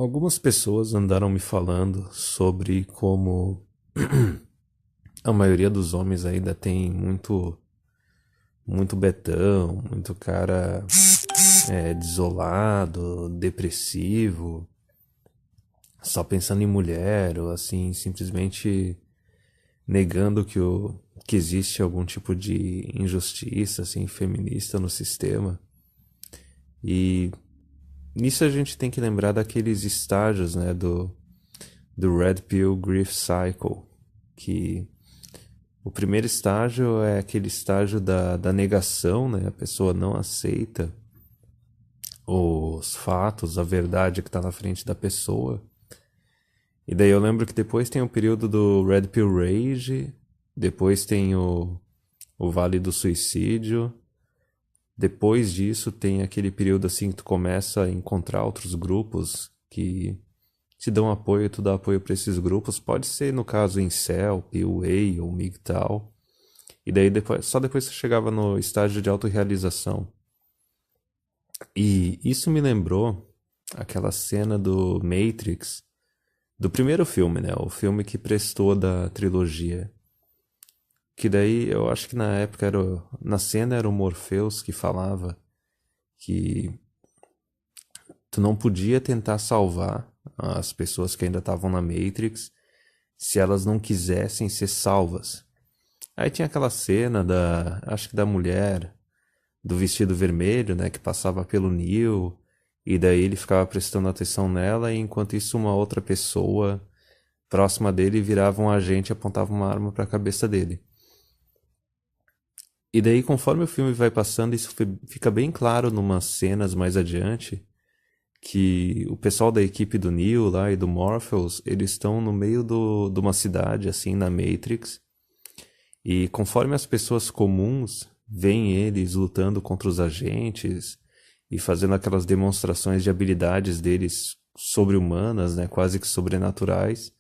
Algumas pessoas andaram me falando sobre como a maioria dos homens ainda tem muito betão, muito cara desolado, depressivo, só pensando em mulher, ou assim, simplesmente negando que existe algum tipo de injustiça assim, feminista no sistema. E nisso a gente tem que lembrar daqueles estágios, né, do Red Pill Grief Cycle, que o primeiro estágio é aquele estágio da negação, né? A pessoa não aceita os fatos, a verdade que está na frente da pessoa. E daí eu lembro que depois tem o período do Red Pill Rage, depois tem o Vale do Suicídio, depois disso tem aquele período assim que tu começa a encontrar outros grupos que te dão apoio, tu dá apoio para esses grupos. Pode ser, no caso, Incel, PUA ou MGTOW. E daí depois, só depois você chegava no estágio de autorrealização. E isso me lembrou aquela cena do Matrix, do primeiro filme, né? O filme que prestou da trilogia. Que daí eu acho que na época na cena era o Morpheus que falava que tu não podia tentar salvar as pessoas que ainda estavam na Matrix se elas não quisessem ser salvas. Aí tinha aquela cena acho que da mulher do vestido vermelho, né, que passava pelo Neo, e daí ele ficava prestando atenção nela, e enquanto isso uma outra pessoa próxima dele virava um agente e apontava uma arma para a cabeça dele. E daí, conforme o filme vai passando, isso fica bem claro numas cenas mais adiante, que o pessoal da equipe do Neo lá e do Morpheus, eles estão no meio de uma cidade, assim, na Matrix, e conforme as pessoas comuns veem eles lutando contra os agentes e fazendo aquelas demonstrações de habilidades deles sobre-humanas, né, quase que sobrenaturais,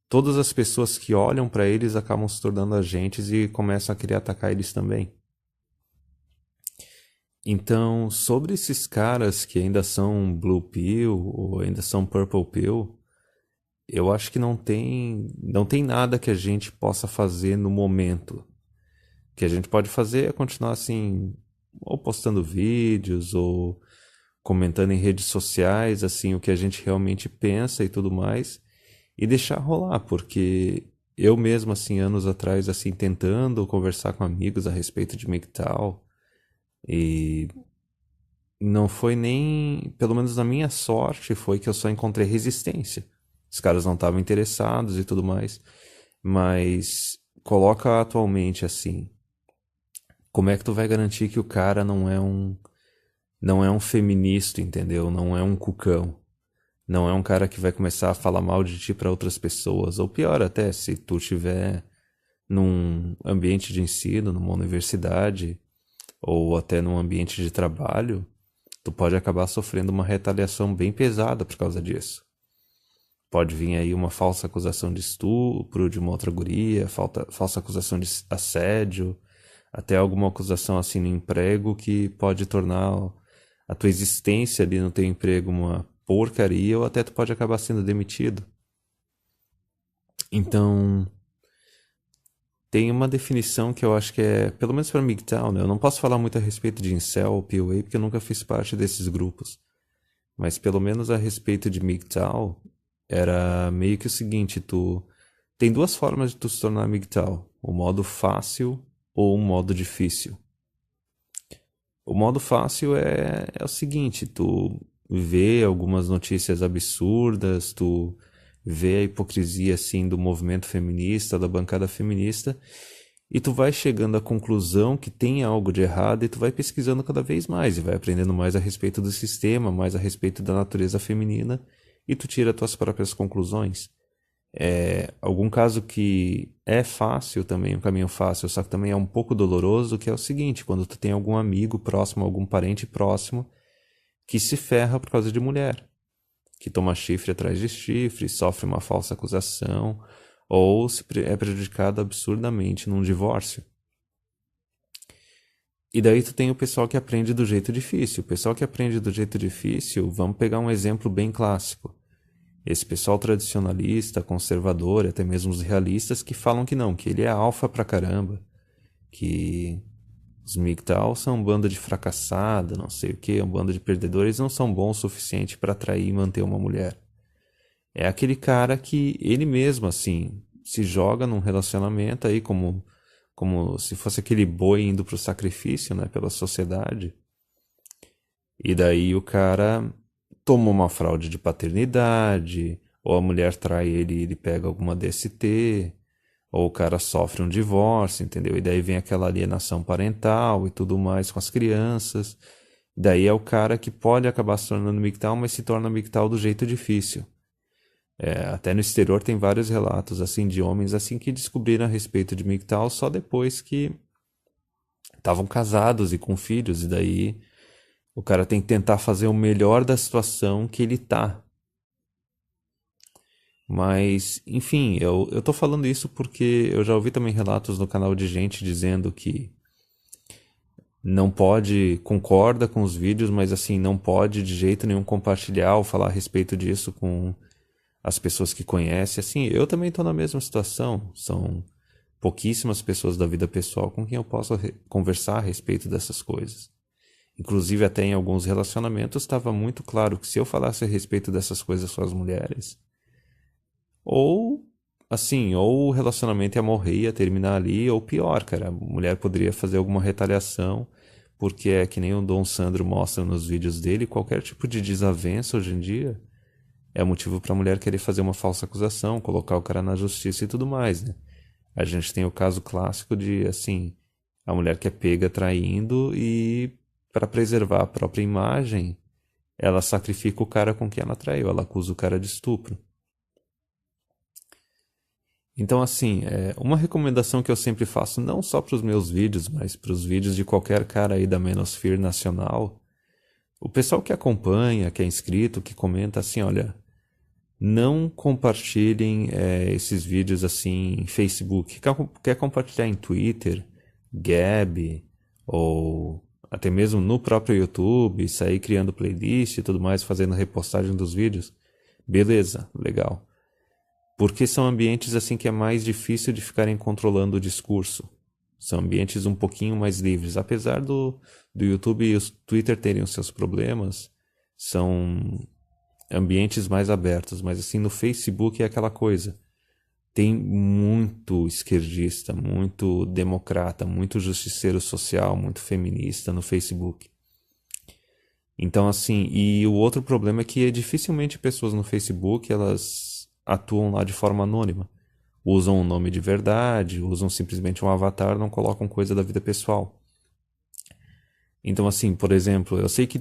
todas as pessoas que olham para eles acabam se tornando agentes e começam a querer atacar eles também. Então, sobre esses caras que ainda são Blue Pill ou ainda são Purple Pill, eu acho que não tem nada que a gente possa fazer no momento. O que a gente pode fazer é continuar assim, ou postando vídeos, ou comentando em redes sociais, assim, o que a gente realmente pensa e tudo mais, e deixar rolar, porque eu mesmo, assim, anos atrás, assim, tentando conversar com amigos a respeito de MGTOW, e não foi nem, pelo menos na minha sorte, foi que eu só encontrei resistência. Os caras não estavam interessados e tudo mais, mas coloca atualmente assim, como é que tu vai garantir que o cara não é um feminista, entendeu? Não é um cucão. Não é um cara que vai começar a falar mal de ti para outras pessoas. Ou pior até, se tu estiver num ambiente de ensino, numa universidade, ou até num ambiente de trabalho, tu pode acabar sofrendo uma retaliação bem pesada por causa disso. Pode vir aí uma falsa acusação de estupro de uma outra guria, falsa acusação de assédio, até alguma acusação assim no emprego que pode tornar a tua existência ali no teu emprego uma porcaria, ou até tu pode acabar sendo demitido. Então, tem uma definição que eu acho que é, pelo menos para MGTOW, né? Eu não posso falar muito a respeito de Incel ou POA porque eu nunca fiz parte desses grupos. Mas pelo menos a respeito de MGTOW, era meio que o seguinte, tu tem duas formas de tu se tornar MGTOW, o modo fácil ou o modo difícil. O modo fácil é o seguinte, tu vê algumas notícias absurdas, tu vê a hipocrisia assim do movimento feminista, da bancada feminista, e tu vai chegando à conclusão que tem algo de errado e tu vai pesquisando cada vez mais e vai aprendendo mais a respeito do sistema, mais a respeito da natureza feminina, e tu tira tuas próprias conclusões. Algum caso que é fácil também, um caminho fácil, só que também é um pouco doloroso, que é o seguinte, quando tu tem algum amigo próximo, algum parente próximo, que se ferra por causa de mulher, que toma chifre atrás de chifre, sofre uma falsa acusação, ou é prejudicado absurdamente num divórcio. E daí tu tem o pessoal que aprende do jeito difícil. O pessoal que aprende do jeito difícil, vamos pegar um exemplo bem clássico. Esse pessoal tradicionalista, conservador, e até mesmo os realistas que falam que não, que ele é alfa pra caramba, que os MGTOW são um bando de fracassado, não sei o que, um bando de perdedores, não são bons o suficiente para atrair e manter uma mulher. É aquele cara que ele mesmo, assim, se joga num relacionamento aí como se fosse aquele boi indo pro sacrifício, né, pela sociedade. E daí o cara toma uma fraude de paternidade, ou a mulher trai ele e ele pega alguma DST, ou o cara sofre um divórcio, entendeu? E daí vem aquela alienação parental e tudo mais com as crianças. Daí é o cara que pode acabar se tornando MGTOW, mas se torna MGTOW do jeito difícil. Até no exterior tem vários relatos assim de homens assim que descobriram a respeito de MGTOW só depois que estavam casados e com filhos, e daí o cara tem que tentar fazer o melhor da situação que ele tá. Mas, enfim, eu tô falando isso porque eu já ouvi também relatos no canal de gente dizendo que não pode, concorda com os vídeos, mas assim, não pode de jeito nenhum compartilhar ou falar a respeito disso com as pessoas que conhecem. Assim, eu também tô na mesma situação. São pouquíssimas pessoas da vida pessoal com quem eu posso conversar a respeito dessas coisas. Inclusive, até em alguns relacionamentos estava muito claro que se eu falasse a respeito dessas coisas com as mulheres, ou assim, ou o relacionamento ia morrer, ia terminar ali, ou pior, cara, a mulher poderia fazer alguma retaliação, porque é que nem o Dom Sandro mostra nos vídeos dele, qualquer tipo de desavença hoje em dia é motivo para a mulher querer fazer uma falsa acusação, colocar o cara na justiça e tudo mais, né? A gente tem o caso clássico de, assim, a mulher que é pega traindo e, para preservar a própria imagem, ela sacrifica o cara com quem ela traiu, ela acusa o cara de estupro. Então, assim, uma recomendação que eu sempre faço, não só para os meus vídeos, mas para os vídeos de qualquer cara aí da Manosphere Nacional, o pessoal que acompanha, que é inscrito, que comenta assim, olha, não compartilhem esses vídeos assim em Facebook. Quer compartilhar em Twitter, Gab, ou até mesmo no próprio YouTube, sair criando playlist e tudo mais, fazendo repostagem dos vídeos? Beleza, legal. Porque são ambientes assim que é mais difícil de ficarem controlando o discurso. São ambientes um pouquinho mais livres. Apesar do YouTube e o Twitter terem os seus problemas, são ambientes mais abertos. Mas assim, no Facebook é aquela coisa. Tem muito esquerdista, muito democrata, muito justiceiro social, muito feminista no Facebook. Então, assim, e o outro problema é que dificilmente pessoas no Facebook, elas atuam lá de forma anônima. Usam um nome de verdade, usam simplesmente um avatar, não colocam coisa da vida pessoal. Então, assim, por exemplo, eu sei que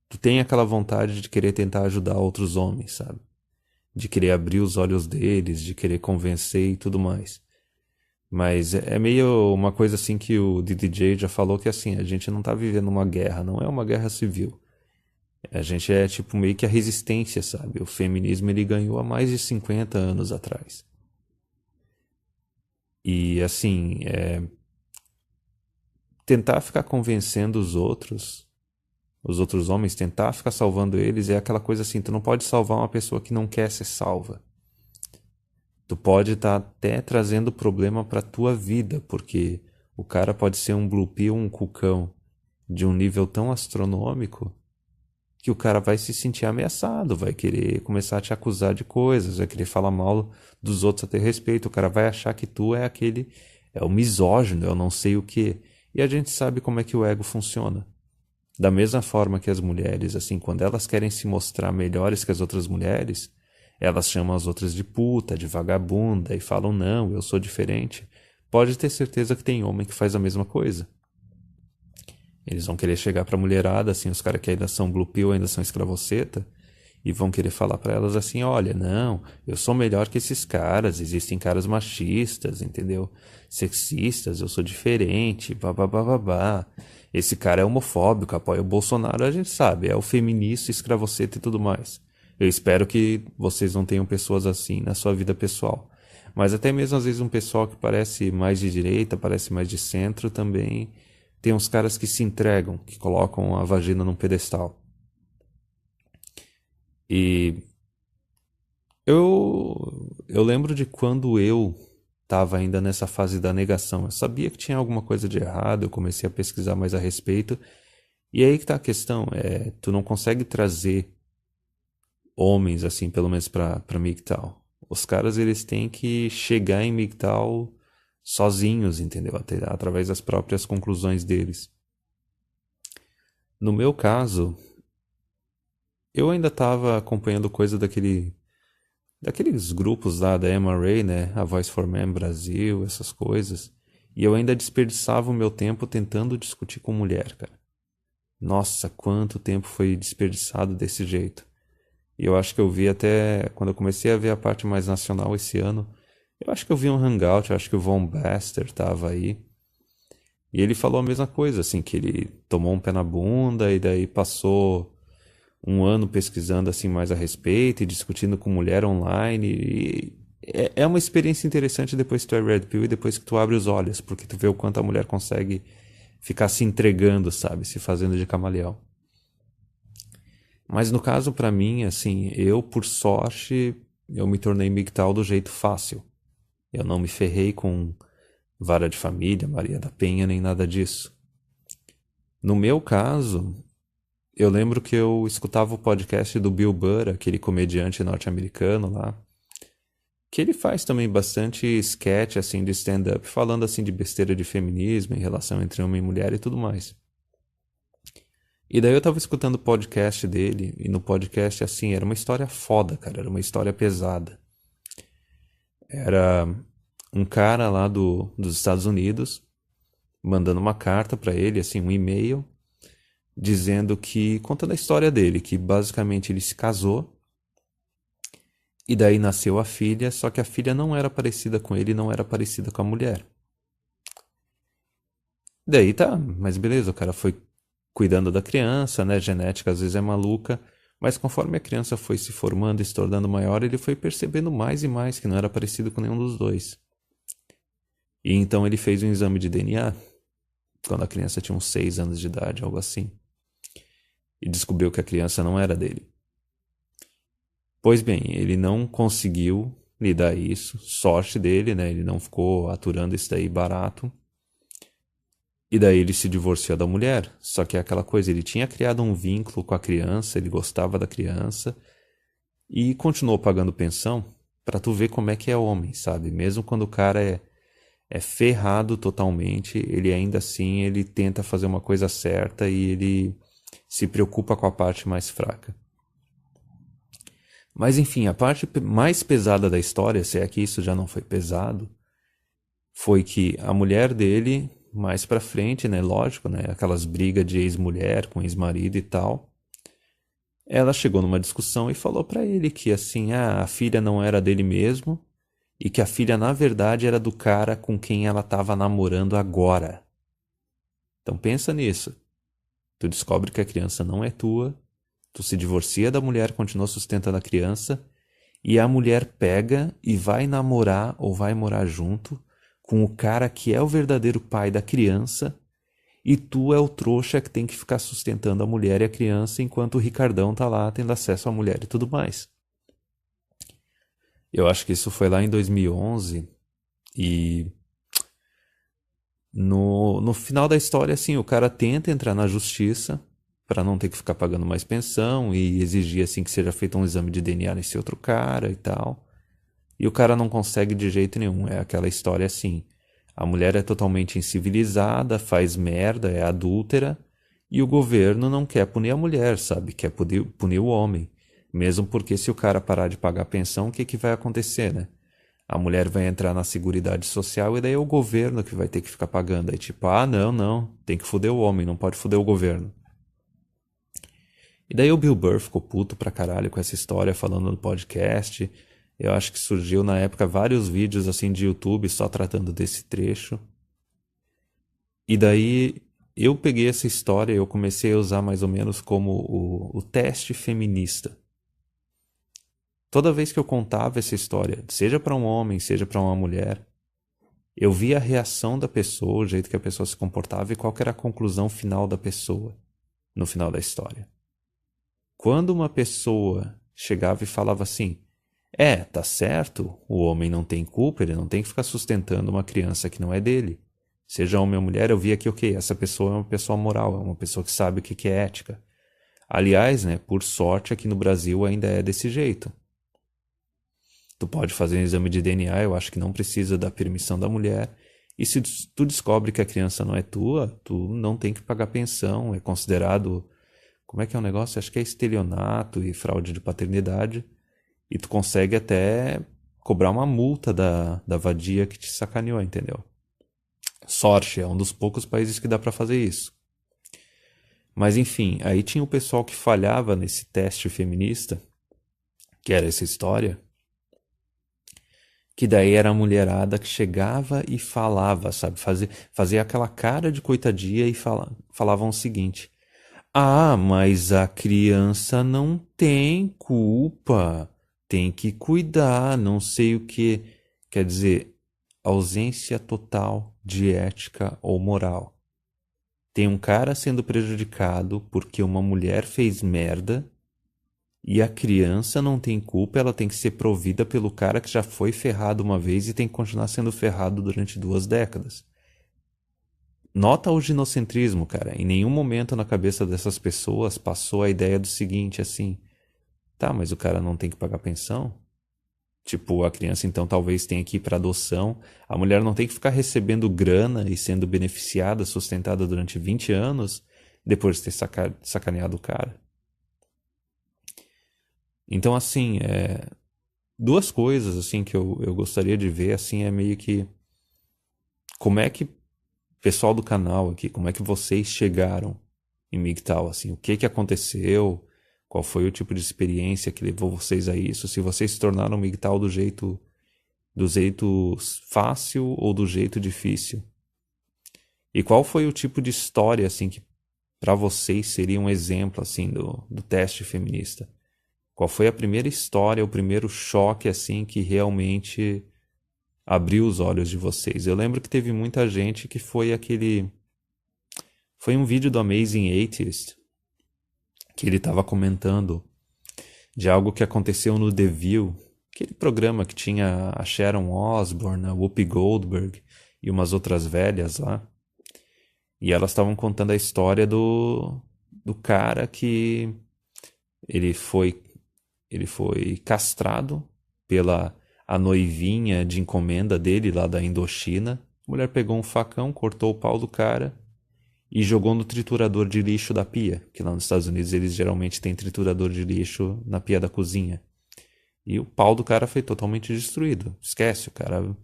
tu tem aquela vontade de querer tentar ajudar outros homens, sabe? De querer abrir os olhos deles, de querer convencer e tudo mais. Mas é meio uma coisa assim que o DDJ já falou que assim, a gente não tá vivendo uma guerra, não é uma guerra civil. A gente é tipo meio que a resistência, sabe? O feminismo ele ganhou há mais de 50 anos atrás. E assim, tentar ficar convencendo os outros homens, tentar ficar salvando eles é aquela coisa assim, tu não pode salvar uma pessoa que não quer ser salva. Tu pode estar até trazendo problema para tua vida, porque o cara pode ser um blue pill, um cucão de um nível tão astronômico que o cara vai se sentir ameaçado, vai querer começar a te acusar de coisas, vai querer falar mal dos outros a ter respeito, o cara vai achar que tu é aquele, é o misógino, eu não sei o que. E a gente sabe como é que o ego funciona. Da mesma forma que as mulheres, assim, quando elas querem se mostrar melhores que as outras mulheres, elas chamam as outras de puta, de vagabunda e falam, não, eu sou diferente. Pode ter certeza que tem homem que faz a mesma coisa. Eles vão querer chegar pra mulherada, assim, os caras que ainda são blue pill, ainda são escravoceta, e vão querer falar pra elas assim, olha, não, eu sou melhor que esses caras, existem caras machistas, entendeu? Sexistas, eu sou diferente, babá. Esse cara é homofóbico, apoia o Bolsonaro, a gente sabe, é o feminista, escravoceta e tudo mais. Eu espero que vocês não tenham pessoas assim na sua vida pessoal. Mas até mesmo às vezes um pessoal que parece mais de direita, parece mais de centro também. Tem uns caras que se entregam, que colocam a vagina num pedestal. E Eu lembro de quando eu estava ainda nessa fase da negação. Eu sabia que tinha alguma coisa de errado, eu comecei a pesquisar mais a respeito. E aí que tá a questão, tu não consegue trazer homens, assim, pelo menos pra MGTOW. Os caras, eles têm que chegar em MGTOW sozinhos, entendeu? Através das próprias conclusões deles. No meu caso, eu ainda estava acompanhando coisa daqueles grupos lá da MRA, né? A Voice for Men Brasil, essas coisas. E eu ainda desperdiçava o meu tempo tentando discutir com mulher, cara. Nossa, quanto tempo foi desperdiçado desse jeito. E eu acho que eu vi até, quando eu comecei a ver a parte mais nacional esse ano, eu acho que eu vi um hangout, eu acho que o Von Baster tava aí. E ele falou a mesma coisa, assim, que ele tomou um pé na bunda e daí passou um ano pesquisando assim mais a respeito e discutindo com mulher online. E é uma experiência interessante depois que tu é Red Pill e depois que tu abre os olhos, porque tu vê o quanto a mulher consegue ficar se entregando, sabe? Se fazendo de camaleão. Mas no caso, pra mim, assim, eu, por sorte, eu me tornei MGTOW do jeito fácil. Eu não me ferrei com vara de família, Maria da Penha, nem nada disso. No meu caso, eu lembro que eu escutava o podcast do Bill Burr, aquele comediante norte-americano lá, que ele faz também bastante sketch assim de stand-up, falando assim de besteira de feminismo, em relação entre homem e mulher e tudo mais. E daí eu tava escutando o podcast dele, e no podcast, assim, era uma história foda, cara, era uma história pesada. Era um cara lá dos Estados Unidos mandando uma carta pra ele, assim, um e-mail, dizendo que, contando a história dele, que basicamente ele se casou, e daí nasceu a filha, só que a filha não era parecida com ele, não era parecida com a mulher. Daí tá, mas beleza, o cara foi cuidando da criança, né? Genética às vezes é maluca, mas conforme a criança foi se formando e se tornando maior, ele foi percebendo mais e mais que não era parecido com nenhum dos dois. E então ele fez um exame de DNA, quando a criança tinha uns 6 anos de idade, algo assim, e descobriu que a criança não era dele. Pois bem, ele não conseguiu lidar isso, sorte dele, né? Ele não ficou aturando isso daí barato. E daí ele se divorciou da mulher. Só que é aquela coisa, ele tinha criado um vínculo com a criança, ele gostava da criança e continuou pagando pensão pra tu ver como é que é homem, sabe? Mesmo quando o cara é ferrado totalmente, ele ainda assim ele tenta fazer uma coisa certa e ele se preocupa com a parte mais fraca. Mas enfim, a parte mais pesada da história, se é que isso já não foi pesado, foi que a mulher dele, mais pra frente, né, lógico, né, aquelas brigas de ex-mulher com ex-marido e tal, ela chegou numa discussão e falou pra ele que assim, a filha não era dele mesmo e que a filha na verdade era do cara com quem ela estava namorando agora. Então pensa nisso. Tu descobre que a criança não é tua, tu se divorcia da mulher, continua sustentando a criança, e a mulher pega e vai namorar ou vai morar junto com o cara que é o verdadeiro pai da criança, e tu é o trouxa que tem que ficar sustentando a mulher e a criança enquanto o Ricardão tá lá tendo acesso à mulher e tudo mais. Eu acho que isso foi lá em 2011 e no final da história, assim, o cara tenta entrar na justiça para não ter que ficar pagando mais pensão e exigir assim que seja feito um exame de DNA nesse outro cara e tal. E o cara não consegue de jeito nenhum. É aquela história assim. A mulher é totalmente incivilizada, faz merda, é adúltera, e o governo não quer punir a mulher, sabe? Quer punir o homem. Mesmo porque se o cara parar de pagar a pensão, o que que vai acontecer, né? A mulher vai entrar na Seguridade Social e daí é o governo que vai ter que ficar pagando. Aí tipo, não, não, tem que foder o homem, não pode foder o governo. E daí o Bill Burr ficou puto pra caralho com essa história, falando no podcast. Eu acho que surgiu na época vários vídeos assim de YouTube só tratando desse trecho. E daí eu peguei essa história e eu comecei a usar mais ou menos como o teste feminista. Toda vez que eu contava essa história, seja para um homem, seja para uma mulher, eu via a reação da pessoa, o jeito que a pessoa se comportava e qual que era a conclusão final da pessoa no final da história. Quando uma pessoa chegava e falava assim: Tá certo, o homem não tem culpa, ele não tem que ficar sustentando uma criança que não é dele. Seja homem ou mulher, eu vi aqui, ok, essa pessoa é uma pessoa moral, é uma pessoa que sabe o que é ética. Aliás, né, por sorte aqui no Brasil ainda é desse jeito. Tu pode fazer um exame de DNA, eu acho que não precisa da permissão da mulher. E se tu descobre que a criança não é tua, tu não tem que pagar pensão, é considerado, como é que é o negócio? Acho que é estelionato e fraude de paternidade. E tu consegue até cobrar uma multa da vadia que te sacaneou, entendeu? Sorte, é um dos poucos países que dá pra fazer isso. Mas enfim, aí tinha o pessoal que falhava nesse teste feminista, que era essa história, que daí era a mulherada que chegava e falava, sabe? Fazia aquela cara de coitadinha e falavam o seguinte: Ah, mas a criança não tem culpa, tem que cuidar, não sei o que. Quer dizer, ausência total de ética ou moral. Tem um cara sendo prejudicado porque uma mulher fez merda e a criança não tem culpa, ela tem que ser provida pelo cara que já foi ferrado uma vez e tem que continuar sendo ferrado durante 2 décadas. Nota o ginocentrismo, cara. Em nenhum momento na cabeça dessas pessoas passou a ideia do seguinte, assim, tá, mas o cara não tem que pagar pensão? Tipo, a criança então talvez tenha que ir para adoção. A mulher não tem que ficar recebendo grana e sendo beneficiada, sustentada durante 20 anos depois de ter sacaneado o cara. Então, assim, duas coisas assim que eu gostaria de ver, assim, é meio que como é que pessoal do canal aqui, como é que vocês chegaram em MGTOW, assim, o que que aconteceu, qual foi o tipo de experiência que levou vocês a isso, se vocês se tornaram MGTOW do jeito fácil ou do jeito difícil. E qual foi o tipo de história, assim, que para vocês seria um exemplo, assim, do teste feminista? Qual foi a primeira história, o primeiro choque, assim, que realmente abriu os olhos de vocês? Eu lembro que teve muita gente que foi aquele... Foi um vídeo do Amazing Atheist que ele estava comentando de algo que aconteceu no The View, aquele programa que tinha a Sharon Osbourne, a Whoopi Goldberg e umas outras velhas lá. E elas estavam contando a história do cara que ele foi, ele foi castrado pela a noivinha de encomenda dele lá da Indochina. A mulher pegou um facão, cortou o pau do cara e jogou no triturador de lixo da pia, que lá nos Estados Unidos eles geralmente têm triturador de lixo na pia da cozinha. E o pau do cara foi totalmente destruído. Esquece, o cara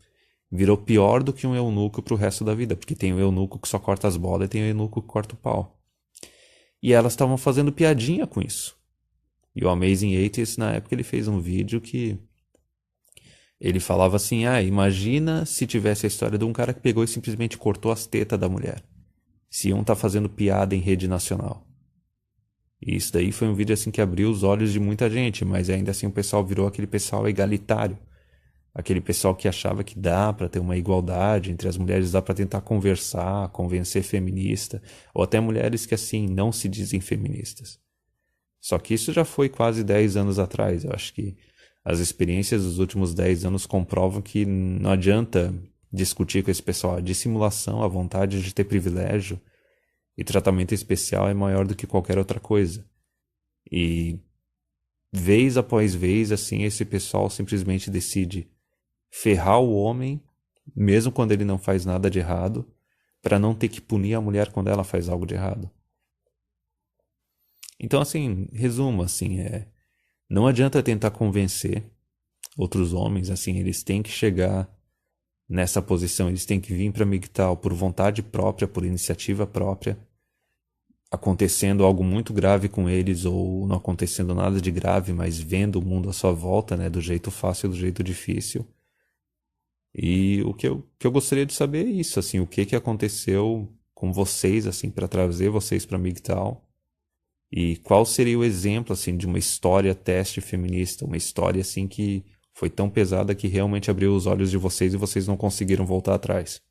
virou pior do que um eunuco pro resto da vida, porque tem o eunuco que só corta as bolas e tem o eunuco que corta o pau. E elas estavam fazendo piadinha com isso. E o Amazing Atheist, na época, ele fez um vídeo que ele falava assim, imagina se tivesse a história de um cara que pegou e simplesmente cortou as tetas da mulher. Se um tá fazendo piada em rede nacional. E isso daí foi um vídeo assim que abriu os olhos de muita gente, mas ainda assim o pessoal virou aquele pessoal egalitário. Aquele pessoal que achava que dá para ter uma igualdade entre as mulheres, dá para tentar conversar, convencer feminista, ou até mulheres que assim não se dizem feministas. Só que isso já foi quase 10 anos atrás. Eu acho que as experiências dos últimos 10 anos comprovam que não adianta discutir com esse pessoal. A dissimulação, a vontade de ter privilégio e tratamento especial é maior do que qualquer outra coisa. E vez após vez, assim, esse pessoal simplesmente decide ferrar o homem, mesmo quando ele não faz nada de errado, para não ter que punir a mulher quando ela faz algo de errado. Então, assim, resumo, assim, não adianta tentar convencer outros homens, assim, eles têm que chegar nessa posição, eles têm que vir para MGTOW por vontade própria, por iniciativa própria, acontecendo algo muito grave com eles ou não acontecendo nada de grave, mas vendo o mundo à sua volta, né, do jeito fácil e do jeito difícil. E o que eu gostaria de saber é isso, assim, o que aconteceu com vocês, assim, para trazer vocês para MGTOW. E qual seria o exemplo, assim, de uma história teste feminista, uma história, assim, que foi tão pesada que realmente abriu os olhos de vocês e vocês não conseguiram voltar atrás.